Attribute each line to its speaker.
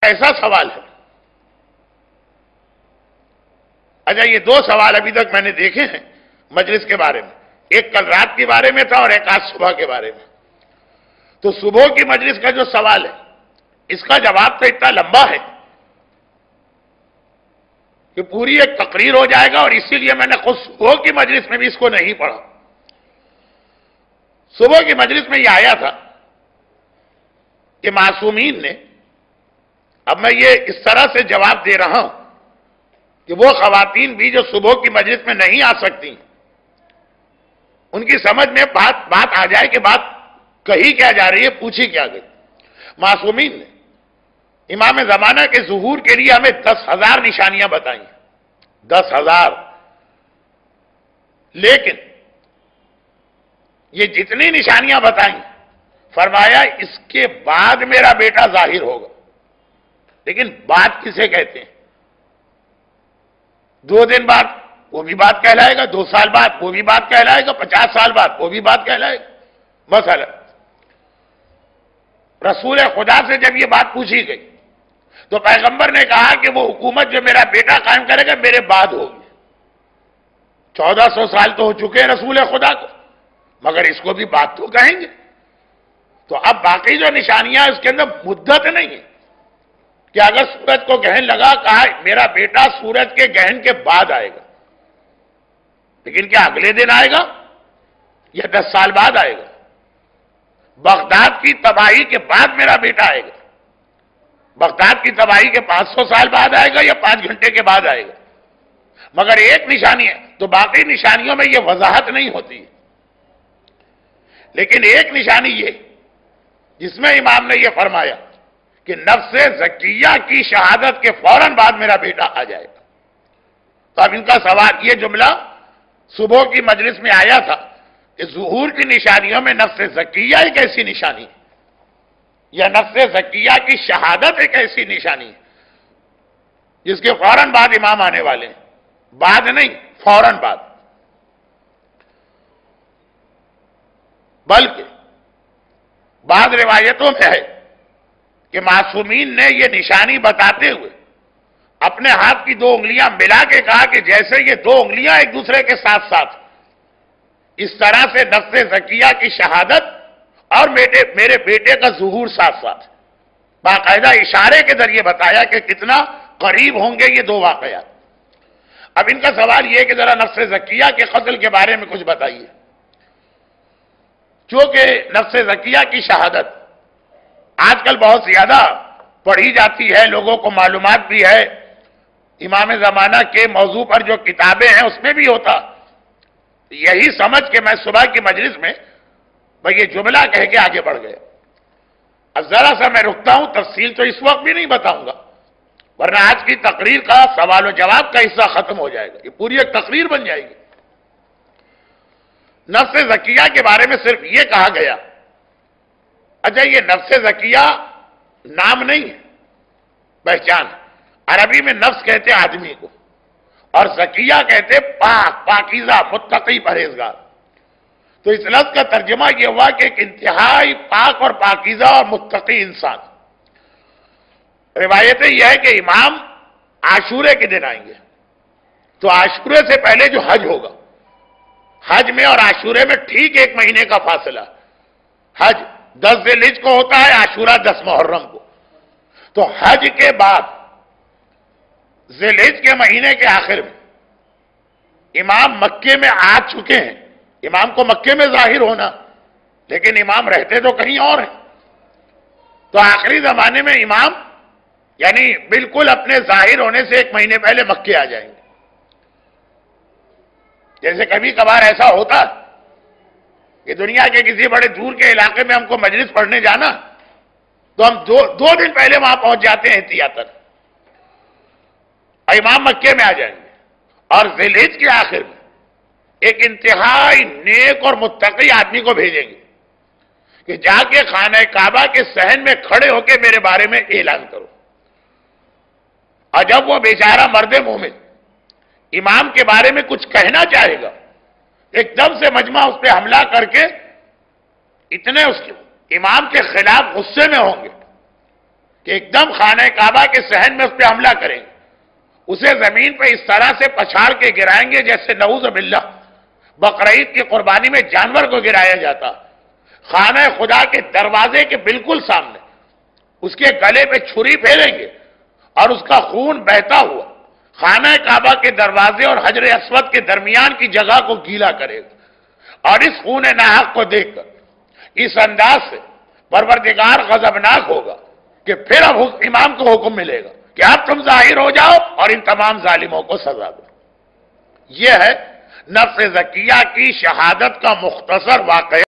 Speaker 1: کیسا سوال ہے؟ اچھا، یہ دو سوال ابھی تک میں نے دیکھے ہیں مجلس کے بارے میں، ایک کل رات کے بارے میں تھا اور ایک آج صبح کے بارے میں۔ تو صبح کی مجلس کا جو سوال ہے اس کا جواب تو اتنا لمبا ہے کہ پوری ایک تقریر ہو جائے گا، اور اسی لیے میں نے خود صبح کی مجلس میں بھی اس کو نہیں پڑھا۔ صبح کی مجلس میں یہ آیا تھا کہ معصومین نے، اب میں یہ اس طرح سے جواب دے رہا ہوں کہ وہ خواتین بھی جو صبح کی مجلس میں نہیں آ سکتی ان کی سمجھ میں بات آ جائے کہ بات کہی کیا جا رہی ہے، پوچھی کیا گئی۔ معصومین نے امام زمانہ کے ظہور کے لیے ہمیں 10,000 نشانیاں بتائیں، 10,000، لیکن یہ جتنی نشانیاں بتائیں فرمایا اس کے بعد میرا بیٹا ظاہر ہوگا۔ لیکن بات کسے کہتے ہیں؟ 2 دن بعد وہ بھی بات کہلائے گا، 2 سال بعد وہ بھی بات کہلائے گا، 50 سال بعد وہ بھی بات کہلائے گا۔ مثلا رسول خدا سے جب یہ بات پوچھی گئی تو پیغمبر نے کہا کہ وہ حکومت جو میرا بیٹا قائم کرے گا میرے بعد ہوگی۔ 1400 سال تو ہو چکے ہیں رسول خدا کو، مگر اس کو بھی بات تو کہیں گے۔ تو اب باقی جو نشانیاں اس کے اندر مدت نہیں ہے کہ اگر سورج کو گہن لگا، کہا میرا بیٹا سورج کے گہن کے بعد آئے گا، لیکن کیا اگلے دن آئے گا یا 10 سال بعد آئے گا؟ بغداد کی تباہی کے بعد میرا بیٹا آئے گا، بغداد کی تباہی کے 500 سال بعد آئے گا یا 5 گھنٹے کے بعد آئے گا؟ مگر ایک نشانی ہے، تو باقی نشانیوں میں یہ وضاحت نہیں ہوتی، لیکن ایک نشانی یہ جس میں امام نے یہ فرمایا کہ نفس زکیہ کی شہادت کے فوراً بعد میرا بیٹا آ جائے گا۔ تو اب ان کا سوال، یہ جملہ صبح کی مجلس میں آیا تھا کہ ظہور کی نشانیوں میں نفس زکیہ ایک ایسی نشانی ہے یا نفس زکیہ کی شہادت ایک ایسی نشانی ہے جس کے فوراً بعد امام آنے والے ہیں، بعد نہیں، فوراً بعد۔ بلکہ بعض روایتوں میں ہے کہ معصومین نے یہ نشانی بتاتے ہوئے اپنے ہاتھ کی 2 انگلیاں ملا کے کہا کہ جیسے یہ 2 انگلیاں ایک دوسرے کے ساتھ ساتھ، اس طرح سے نفس زکیہ کی شہادت اور میرے بیٹے کا ظہور ساتھ ساتھ، باقاعدہ اشارے کے ذریعے بتایا کہ کتنا قریب ہوں گے یہ 2 واقعات۔ اب ان کا سوال یہ کہ ذرا نفس زکیہ کے قتل کے بارے میں کچھ بتائیے، چونکہ نفس زکیہ کی شہادت آج کل بہت زیادہ پڑھی جاتی ہے، لوگوں کو معلومات بھی ہے، امام زمانہ کے موضوع پر جو کتابیں ہیں اس میں بھی ہوتا۔ یہی سمجھ کے میں صبح کی مجلس میں یہ جملہ کہہ کے آگے بڑھ گیا۔ اب ذرا سا میں رکتا ہوں، تفصیل تو اس وقت بھی نہیں بتاؤں گا، ورنہ آج کی تقریر کا سوال و جواب کا حصہ ختم ہو جائے گا، یہ پوری ایک تقریر بن جائے گی۔ نفس زکیہ کے بارے میں صرف یہ کہا گیا، اچھا یہ نفس زکیہ نام نہیں ہے، پہچان۔ عربی میں نفس کہتے آدمی کو اور زکیہ کہتے پاک، پاکیزہ، متقی، پرہیزگار۔ تو اس لفظ کا ترجمہ یہ ہوا کہ ایک انتہائی پاک اور پاکیزہ اور متقی انسان۔ روایتیں یہ ہے کہ امام عاشورے کے دن آئیں گے، تو عاشورے سے پہلے جو حج ہوگا، حج میں اور عاشورے میں ٹھیک 1 مہینے کا فاصلہ، حج 10 ذی الحجہ کو ہوتا ہے، عاشورہ 10 محرم کو۔ تو حج کے بعد ذی الحجہ کے مہینے کے آخر میں امام مکے میں آ چکے ہیں، امام کو مکے میں ظاہر ہونا، لیکن امام رہتے تو کہیں اور ہیں۔ تو آخری زمانے میں امام یعنی بالکل اپنے ظاہر ہونے سے 1 مہینے پہلے مکے آ جائیں گے۔ جیسے کبھی کبھار ایسا ہوتا کہ دنیا کے کسی بڑے دور کے علاقے میں ہم کو مجلس پڑھنے جانا، تو ہم 2 دن پہلے وہاں پہنچ جاتے ہیں احتیاطاً، امام مکے میں آ جائیں گے، اور ذی الحجہ کے آخر میں ایک انتہائی نیک اور متقی آدمی کو بھیجیں گے کہ جا کے خانہ کعبہ کے صحن میں کھڑے ہو کے میرے بارے میں اعلان کرو۔ اور جب وہ بیچارہ مرد مومن امام کے بارے میں کچھ کہنا چاہے گا، ایک دم سے مجمع اس پہ حملہ کر کے اتنے اس کے امام کے خلاف غصے میں ہوں گے کہ ایک دم خانہ کعبہ کے صحن میں اس پہ حملہ کریں گے، اسے زمین پہ اس طرح سے پچھاڑ کے گرائیں گے جیسے نعوذ باللہ بقرعید کی قربانی میں جانور کو گرایا جاتا، خانہ خدا کے دروازے کے بالکل سامنے اس کے گلے پہ چھری پھیریں گے اور اس کا خون بہتا ہوا خانہ کعبہ کے دروازے اور حجر اسود کے درمیان کی جگہ کو گیلا کرے گا، اور اس خون ناحق کو دیکھ کر اس انداز سے پروردگار غضبناک ہوگا کہ پھر اب امام کو حکم ملے گا کہ اب تم ظاہر ہو جاؤ اور ان تمام ظالموں کو سزا دو۔ یہ ہے نفس زکیہ کی شہادت کا مختصر واقعہ۔